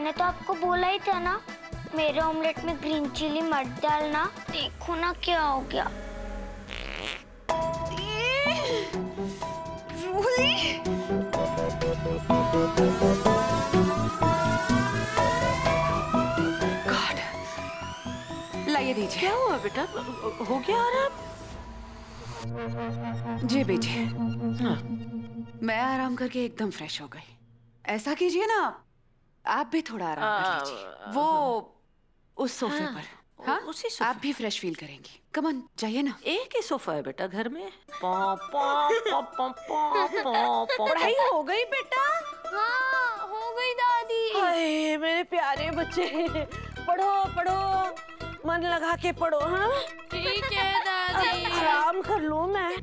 मैंने तो आपको बोला ही था ना, मेरे ऑमलेट में ग्रीन चिली मत डालना। देखो ना क्या हो गया। गॉड, लाइए दीजिए। क्या हुआ बेटा, हो गया आराम? जी बेटे, हाँ। मैं आराम करके एकदम फ्रेश हो गई। ऐसा कीजिए ना, आप भी थोड़ा आराम कर लीजिए, वो उस सोफे हाँ, पर। हाँ, उसी सोफे। आप भी फ्रेश फील करेंगी। कम ऑन, जाइए ना। एक ही सोफा है बेटा घर में। पॉ, पॉ, पॉ, पॉ, पॉ, पॉ, पॉ। पढ़ाई हो गई बेटा? हाँ हो गई दादी। हाय मेरे प्यारे बच्चे, पढ़ो पढ़ो, मन लगा के पढ़ो। हाँ ठीक है दादी। आराम कर लूं मैं।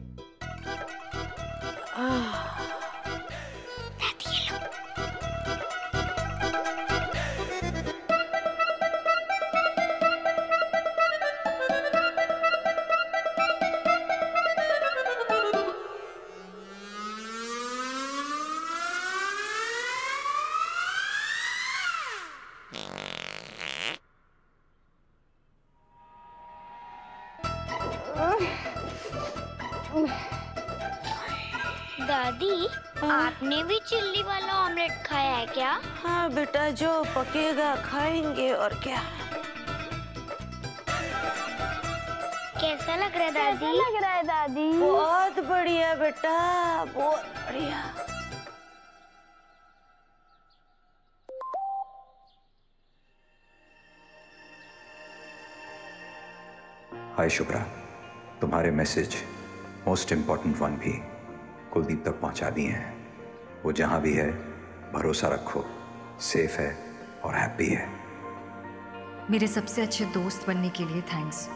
दादी आपने भी चिल्ली वाला ऑमलेट खाया है क्या? हाँ बेटा, जो पकेगा खाएंगे और क्या। कैसा लग रहा है दादी? कैसा लग रहा है दादी? बहुत बढ़िया बेटा, बहुत बढ़िया। हाय शुभ्रा, तुम्हारे मैसेज मोस्ट इम्पोर्टेंट वन भी कुलदीप तक पहुंचा दिए हैं। वो जहां भी है भरोसा रखो, सेफ है और हैप्पी है। मेरे सबसे अच्छे दोस्त बनने के लिए थैंक्स।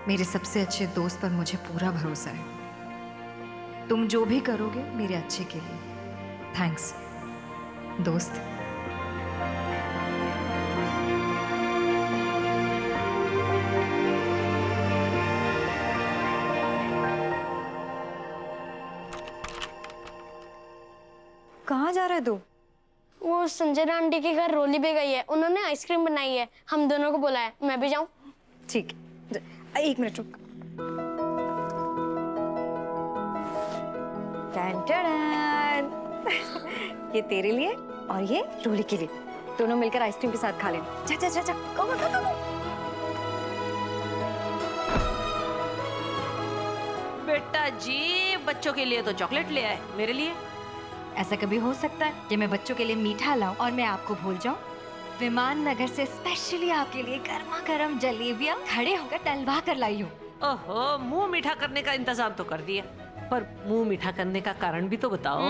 मेरे सबसे अच्छे दोस्त पर मुझे पूरा भरोसा है। तुम जो भी करोगे मेरे अच्छे के लिए। थैंक्स दोस्त। कहाँ जा रहा है तू? वो संजय आंटी के घर रोली पे गई है, उन्होंने आइसक्रीम बनाई है, हम दोनों को बुलाया। मैं भी जाऊं? ठीक है, एक मिनट रुक। ये तेरे लिए और ये रोली के लिए, दोनों मिलकर आइसक्रीम के साथ खा लेना। जा जा जा जा, गो गो गो गो। बेटा जी, बच्चों के लिए तो चॉकलेट ले आए, मेरे लिए? ऐसा कभी हो सकता है कि मैं बच्चों के लिए मीठा लाऊं और मैं आपको भूल जाऊं? विमान नगर से स्पेशली आपके लिए गर्मा गर्म जलेबियां खड़े होकर तलवा कर लाई हूँ। ओहो, मुंह मीठा करने का इंतजाम तो कर दिया, पर मुंह मीठा करने का कारण भी तो बताओ।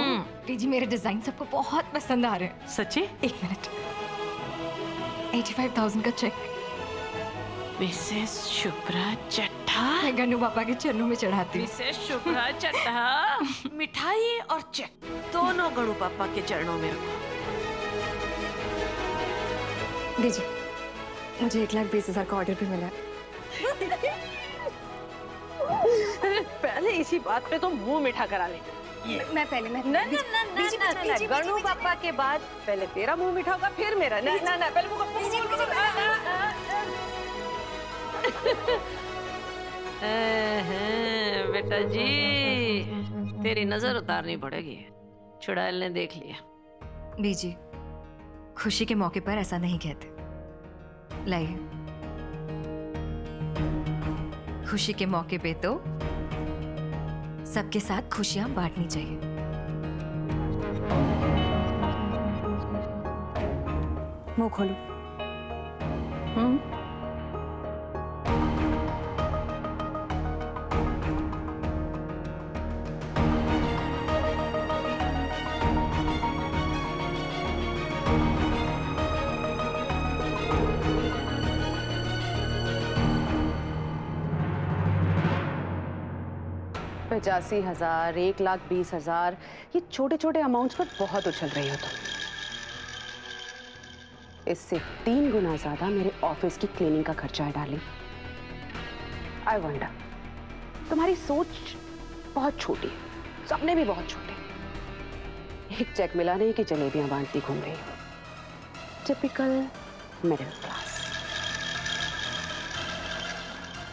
जी मेरे डिजाइन सबको बहुत पसंद आ रहे हैं। सच्ची? एक मिनट, 85,000 का चेक मिसेस शुभ्रा चट्टा। मैं गन्नू पापा के चरणों में चढ़ाती हूँ। मिसेस शुभ्रा चट्टा, मिठाई और चेक दोनों गणु पापा के चरणों में रखो। दीजिए, मुझे 1,20,000 का ऑर्डर भी मिला है। पहले इसी बात पे तो मुंह मीठा करा ले। मैं पहले गणु पापा के बाद पहले तेरा मुंह मीठा होगा, फिर मेरा। ना ना ना, पहले बेटा जी, तेरी नजर उतारनी पड़ेगी। चुड़ैल ने देख लिया। बीजी, खुशी के मौके पर ऐसा नहीं कहते। लाइए, खुशी के मौके पे तो सबके साथ खुशियां बांटनी चाहिए। मुंह खोलो। पचासी 85,000, 1,20,000, ये छोटे छोटे अमाउंट्स पर बहुत उछल रही हो तुम। इससे 3 गुना ज्यादा मेरे ऑफिस की क्लीनिंग का खर्चा है डार्लिंग। आई वंडर, तुम्हारी सोच बहुत छोटी है, सपने भी बहुत छोटे। एक चेक मिला नहीं कि जलेबियां बांटती घूम रही हो। Typical middle class.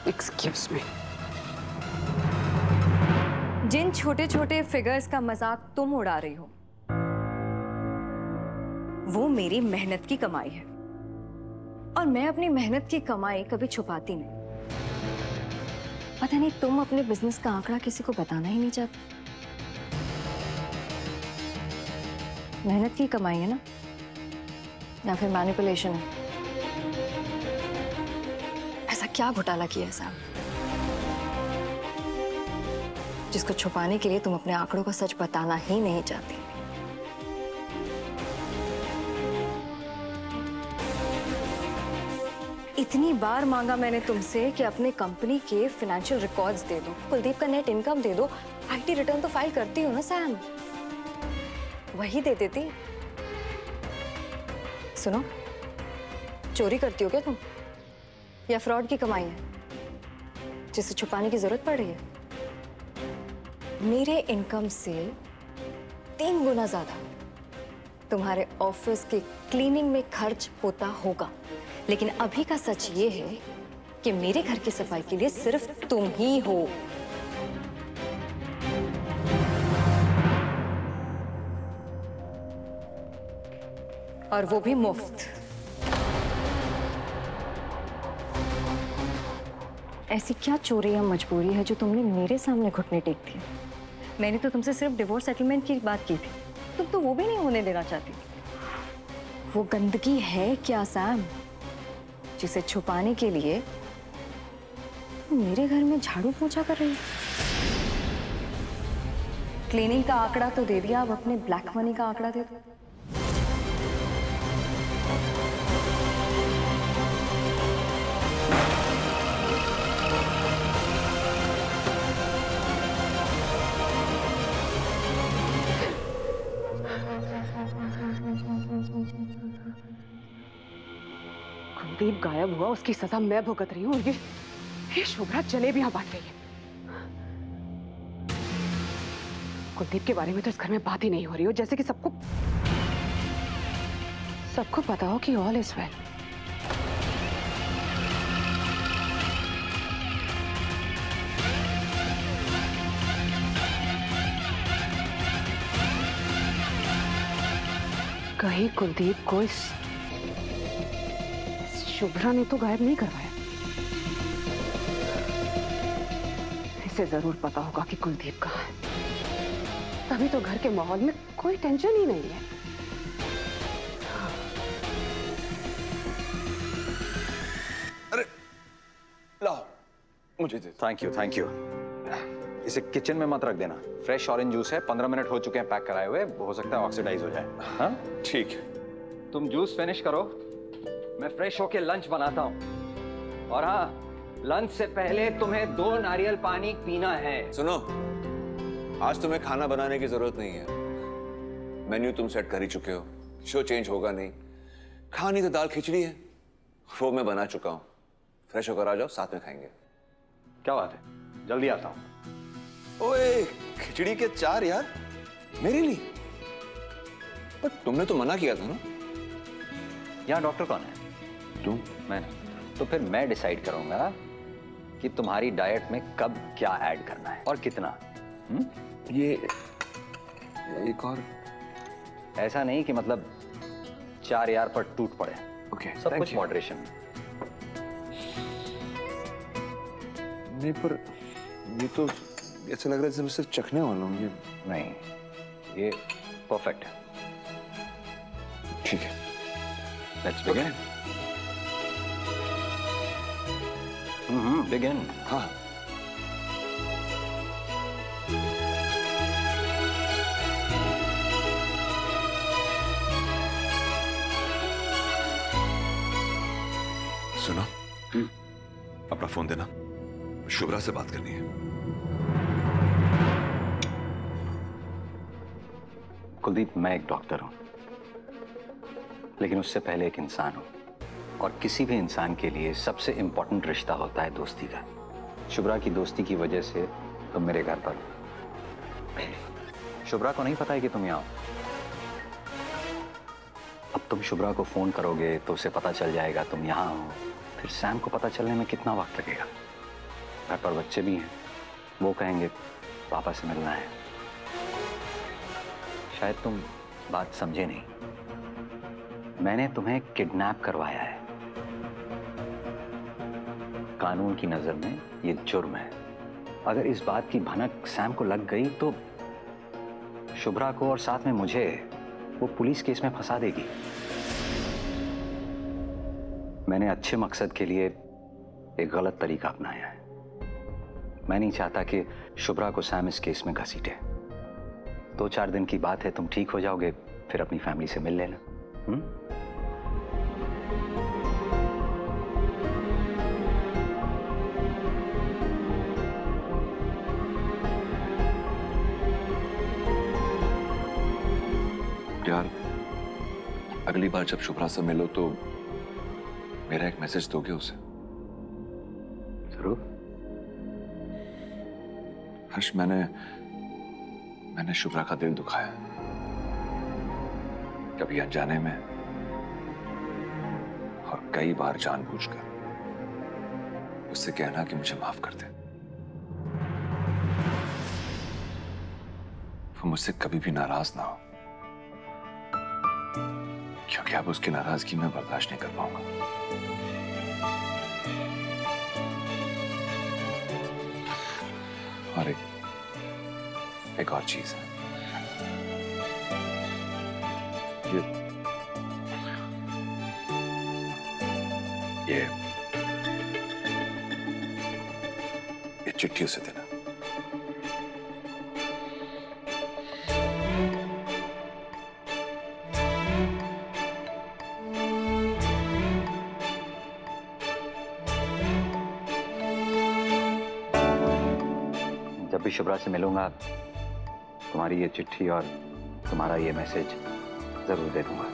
Excuse me. जिन छोटे छोटे फिगर्स का मजाक तुम उड़ा रही हो वो मेरी मेहनत की कमाई है, और मैं अपनी मेहनत की कमाई कभी छुपाती नहीं। पता नहीं तुम अपने बिजनेस का आंकड़ा किसी को बताना ही नहीं चाहते। मेहनत की कमाई है ना, या फिर मैनिपुलेशन है? ऐसा क्या घोटाला किया है साहब जिसको छुपाने के लिए तुम अपने आंकड़ों का सच बताना ही नहीं चाहती? इतनी बार मांगा मैंने तुमसे कि अपने कंपनी के फाइनेंशियल रिकॉर्ड्स दे दो, कुलदीप का नेट इनकम दे दो। आईटी रिटर्न तो फाइल करती हो ना सैम, वही दे देती। सुनो, चोरी करती हो क्या तुम, या फ्रॉड की कमाई है जिसे छुपाने की जरूरत पड़ रही है? मेरे इनकम से 3 गुना ज्यादा तुम्हारे ऑफिस के क्लीनिंग में खर्च होता होगा, लेकिन अभी का सच ये है कि मेरे घर की सफाई के लिए सिर्फ तुम ही हो। और वो भी मुफ्त। ऐसी क्या चोरी या मजबूरी है जो तुमने मेरे सामने घुटने टेक दिए? मैंने तो तुमसे सिर्फ डिवोर्स सेटलमेंट की बात की थी, तुम तो वो भी नहीं होने देना चाहती। वो गंदगी है क्या सैम जिसे छुपाने के लिए मेरे घर में झाड़ू पोछा कर रही है? क्लीनिंग का आंकड़ा तो दे दिया, अब अपने ब्लैक मनी का आंकड़ा दे दो। कुलदीप गायब हुआ, उसकी सजा मैं भुगत रही हूँ, और ये शुभ्रा जलेबियां बांट रही है। कुलदीप के बारे में तो इस घर में बात ही नहीं हो रही हो, जैसे कि सबको पता हो कि ऑल इज वेल। कहीं कुलदीप को इस शुभ्रा ने तो गायब नहीं करवाया। इसे जरूर पता होगा कि कुलदीप कहाँ है, तभी तो घर के माहौल में कोई टेंशन ही नहीं है। अरे लाओ, मुझे दे। Thank you. इसे किचन में मत रख देना। फ्रेश ऑरेंज जूस है, 15 मिनट हो चुके हैं पैक कराए हुए, हो सकता है ऑक्सीडाइज हो जाए। हाँ ठीक है। तुम जूस फिनिश करो, मैं फ्रेश होके लंच बनाता हूँ। और हाँ, लंच से पहले तुम्हें 2 नारियल पानी पीना है। सुनो, आज तुम्हें खाना बनाने की जरूरत नहीं है। मेन्यू तुम सेट कर ही चुके हो, शो चेंज होगा नहीं। खानी तो दाल खिचड़ी है, वो मैं बना चुका हूँ। फ्रेश होकर आ जाओ, साथ में खाएंगे। क्या बात है, जल्दी आता हूँ। ओए, खिचड़ी के 4 यार, मेरे लिए। पर तुमने तो मना किया था ना। यहाँ डॉक्टर कौन है? तुम। मैं। तो फिर मैं डिसाइड करूंगा कि तुम्हारी डाइट में कब क्या ऐड करना है और कितना। ये एक और ऐसा नहीं कि मतलब 4 यार पर टूट पड़े। ओके, सब कुछ मॉडरेशन में। नहीं, पर ये तो ऐसा लग रहा है जैसे मैं सिर्फ चखने वाला हूँ। ये नहीं, ये परफेक्ट है। ठीक है, लेट्स बिगिन। बिगिन। हाँ। सुनो, अपना फोन देना, शुभ्रा से बात करनी है। कुलदीप, मैं एक डॉक्टर हूं, लेकिन उससे पहले एक इंसान हूं, और किसी भी इंसान के लिए सबसे इंपॉर्टेंट रिश्ता होता है दोस्ती का। शुभ्रा की दोस्ती की वजह से तुम मेरे घर पर हो। शुभ्रा को नहीं पता है कि तुम यहाँ हो। अब तुम शुभ्रा को फोन करोगे तो उसे पता चल जाएगा तुम यहाँ हो, फिर सैम को पता चलने में कितना वक्त लगेगा। घर पर बच्चे भी हैं, वो कहेंगे पापा से मिलना है। शायद तुम बात समझे नहीं, मैंने तुम्हें किडनैप करवाया है। कानून की नजर में ये जुर्म है। अगर इस बात की भनक सैम को लग गई तो शुभ्रा को और साथ में मुझे वो पुलिस केस में फंसा देगी। मैंने अच्छे मकसद के लिए एक गलत तरीका अपनाया है। मैं नहीं चाहता कि शुभ्रा को सैम इस केस में घसीटे। 2-4 दिन की बात है, तुम ठीक हो जाओगे, फिर अपनी फैमिली से मिल लेना। यार, अगली बार जब शुभ्रा से मिलो तो मेरा एक मैसेज दोगे उसे? जरूर। हर्ष, मैंने शुभ्रा का दिल दुखाया, कभी अनजाने में और कई बार जानबूझकर। उससे कहना कि मुझे माफ कर दे। वो मुझसे कभी भी नाराज ना हो, क्योंकि अब उसकी नाराजगी मैं बर्दाश्त नहीं कर पाऊंगा। और एक और चीज है, ये चिट्ठी उसे देना। जब भी शुभ्रा से मिलूंगा तुम्हारी ये चिट्ठी और तुम्हारा ये मैसेज जरूर दे दूंगा।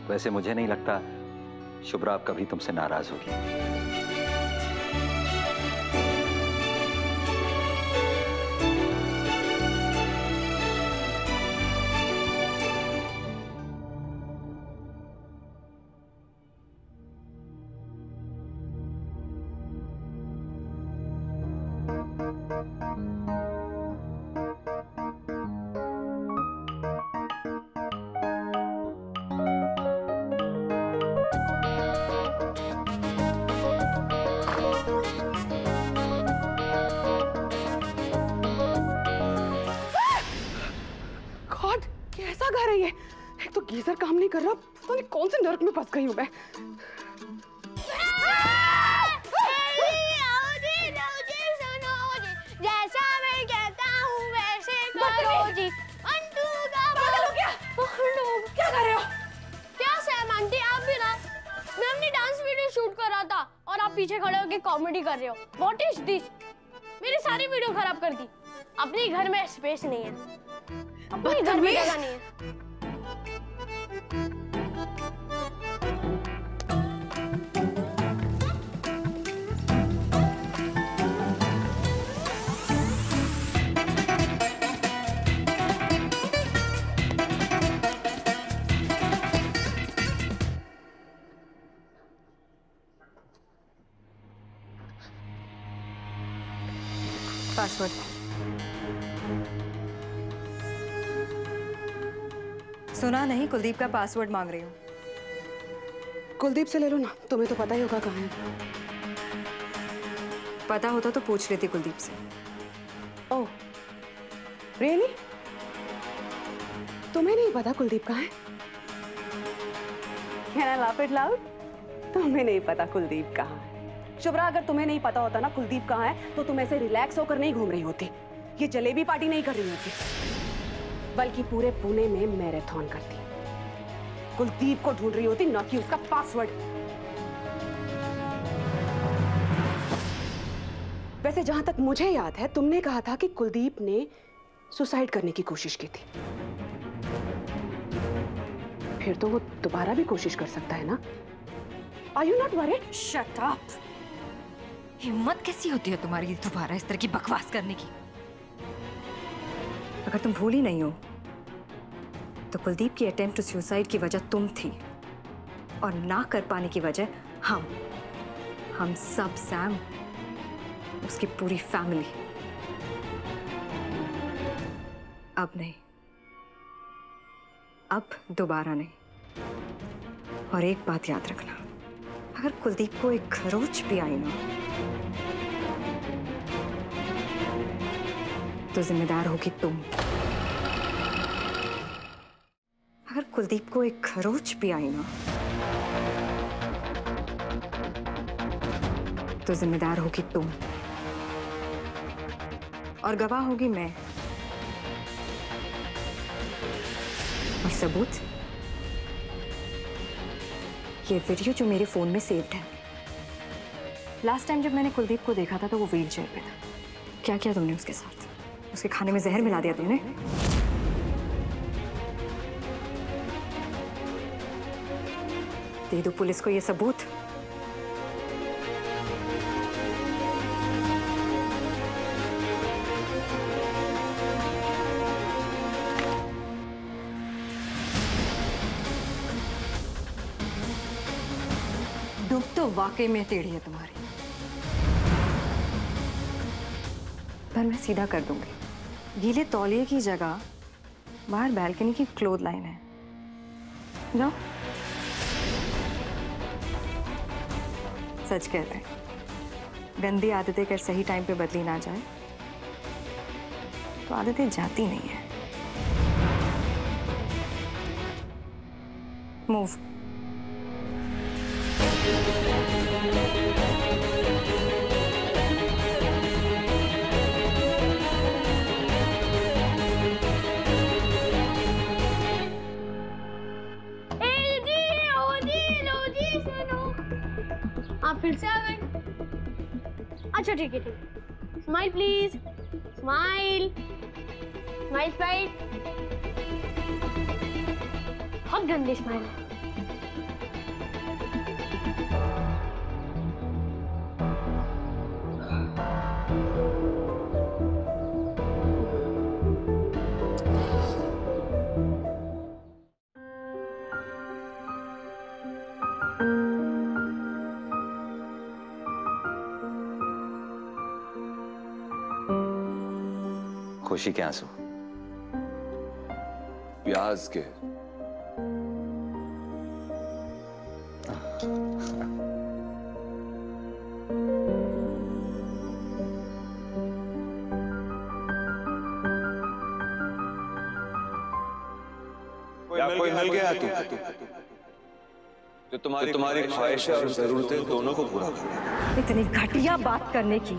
वैसे मुझे नहीं लगता शुभ्रा अब कभी तुमसे नाराज होगी। कैसा घर है ये? एक तो गीजर काम नहीं कर रहा, पता नहीं कौन से नर्क में फंस गई हूँ मैं। जैसा मैं कहता हूँ वैसे करो जी। क्या कर रहे हो? क्या सैम आंटी, आप भी ना? मैं अपनी डांस वीडियो शूट कर रहा था और आप पीछे खड़े होकर कॉमेडी कर रहे हो। What is this? मेरी सारी वीडियो खराब कर दी। अपने घर में स्पेस नहीं है, अपने घर में जगह नहीं है। पासवर्ड सुना नहीं? कुलदीप का पासवर्ड मांग रही हूँ। कुलदीप से ले लो ना, तुम्हें तो पता ही होगा कहाँ है। पता होता तो पूछ लेती कुलदीप से। Oh really? तुम्हें नहीं पता कुलदीप कहाँ है? Can I laugh it loud? तुम्हें नहीं पता कुलदीप कहाँ है। शुभ्रा, अगर तुम्हें नहीं पता होता ना कुलदीप कहाँ है तो तुम ऐसे रिलैक्स होकर नहीं घूम रही होती, ये जलेबी पार्टी नहीं कर रही होती, बल्कि पूरे पुणे में मैराथन करती। कुलदीप को ढूंढ रही होती, ना कि उसका पासवर्ड। वैसे जहां तक मुझे याद है तुमने कहा था कि कुलदीप ने सुसाइड करने की कोशिश की थी, फिर तो वो दोबारा भी कोशिश कर सकता है ना? Are you not worried? Shut up. हिम्मत कैसी होती है तुम्हारी दोबारा इस तरह की बकवास करने की? अगर तुम भूली नहीं हो तो कुलदीप की अटेम्प्ट टू सुसाइड की वजह तुम थी और ना कर पाने की वजह हम सब, सैम, उसकी पूरी फैमिली। अब नहीं, अब दोबारा नहीं। और एक बात याद रखना, अगर कुलदीप को एक खरोच भी आई ना तो जिम्मेदार होगी तुम। अगर कुलदीप को एक खरोच भी आई ना तो जिम्मेदार होगी तुम और गवाह होगी मैं। और सबूत, ये वीडियो जो मेरे फोन में सेव्ड है। लास्ट टाइम जब मैंने कुलदीप को देखा था तो वो व्हील चेयर पे था। क्या किया तुमने उसके साथ? उसके खाने में जहर मिला दिया तुमने? दे दो पुलिस को ये सबूत। दुख तो वाकई में टेढ़ी है तुम्हारी, पर मैं सीधा कर दूंगी। गीले तौलिए की जगह बाहर बैल्कनी की क्लोथ लाइन है, जाओ। सच कहते हैं, गंदी आदतें अगर सही टाइम पे बदली ना जाए तो आदतें जाती नहीं है। मूव। आप फिर से आ गए? अच्छा ठीक है, ठीक है। Smile please, smile, smile, smile. बहुत गंदी स्माइल है। खुशी के आंसू? प्याज के। कोई मिल गया तो तुम्हारी ख्वाहिशें और जरूरतें दोनों को पूरा करे। इतनी घटिया बात करने की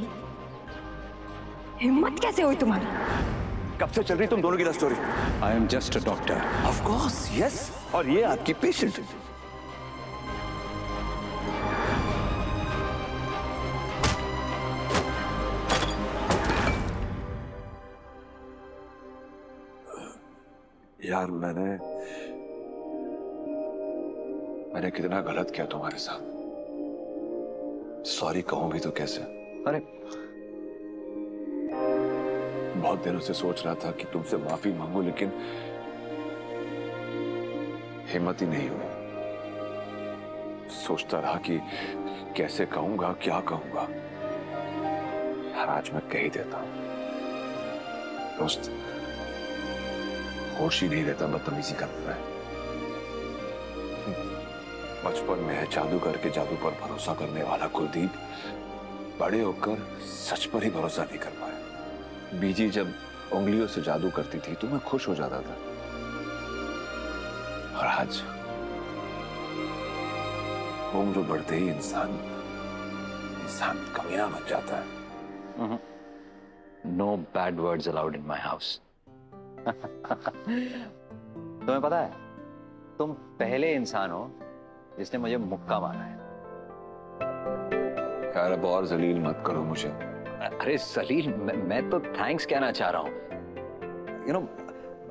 हिम्मत कैसे हुई तुम्हारी? कब से चल रही तुम दोनों की love story? I am just a doctor. Of course, yes. और ये आपकी पेशेंट। यार मैंने कितना गलत किया तुम्हारे साथ। सॉरी कहूं भी तो कैसे? अरे बहुत दिनों से सोच रहा था कि तुमसे माफी मांगू, लेकिन हिम्मत ही नहीं हुई। सोचता रहा कि कैसे कहूंगा, क्या कहूंगा। यार आज मैं कह ही देता हूं। दोस्त, होश ही नहीं रहता बदतमीजी करता है। बचपन में जादूगर के जादू पर भरोसा करने वाला कुलदीप बड़े होकर सच पर ही भरोसा नहीं कर पाया। बीजी जब उंगलियों से जादू करती थी तो मैं खुश हो जाता था, और आज उम्र बढ़ते ही इंसान कमीना बन जाता है। No bad words allowed in my house. तुम्हें पता है, तुम पहले इंसान हो जिसने मुझे मुक्का मारा है। यार अब और जलील मत करो मुझे। अरे जलील, मैं तो थैंक्स कहना चाह रहा हूं।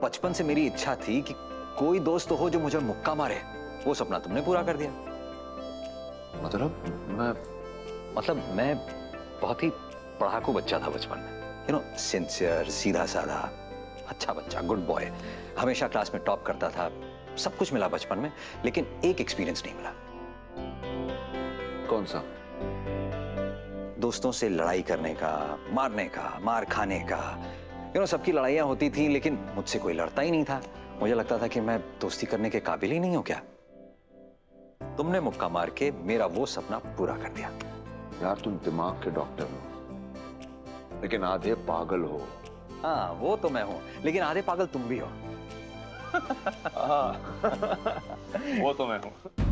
बचपन से मेरी इच्छा थी कि कोई दोस्त तो हो जो मुझे मुक्का मारे। वो सपना तुमने पूरा कर दिया। मतलब मैं बहुत ही पढ़ाकू बच्चा था बचपन में। सिंसियर, सीधा साधा, अच्छा बच्चा, गुड बॉय, हमेशा क्लास में टॉप करता था, सब कुछ मिला बचपन में, लेकिन एक एक्सपीरियंस नहीं मिला। कौन सा? दोस्तों से लड़ाई करने का, मारने का, मार खाने का। सबकी लड़ाइयां होती थी, लेकिन मुझसे कोई लड़ता ही नहीं था। मुझे लगता था कि मैं दोस्ती करने के काबिल ही नहीं हूं क्या। तुमने मुक्का मार के मेरा वो सपना पूरा कर दिया। यार तुम दिमाग के डॉक्टर हो, लेकिन आधे पागल हो। हाँ वो तो मैं हूं, लेकिन आधे पागल तुम भी हो। वो तो मैं हूं।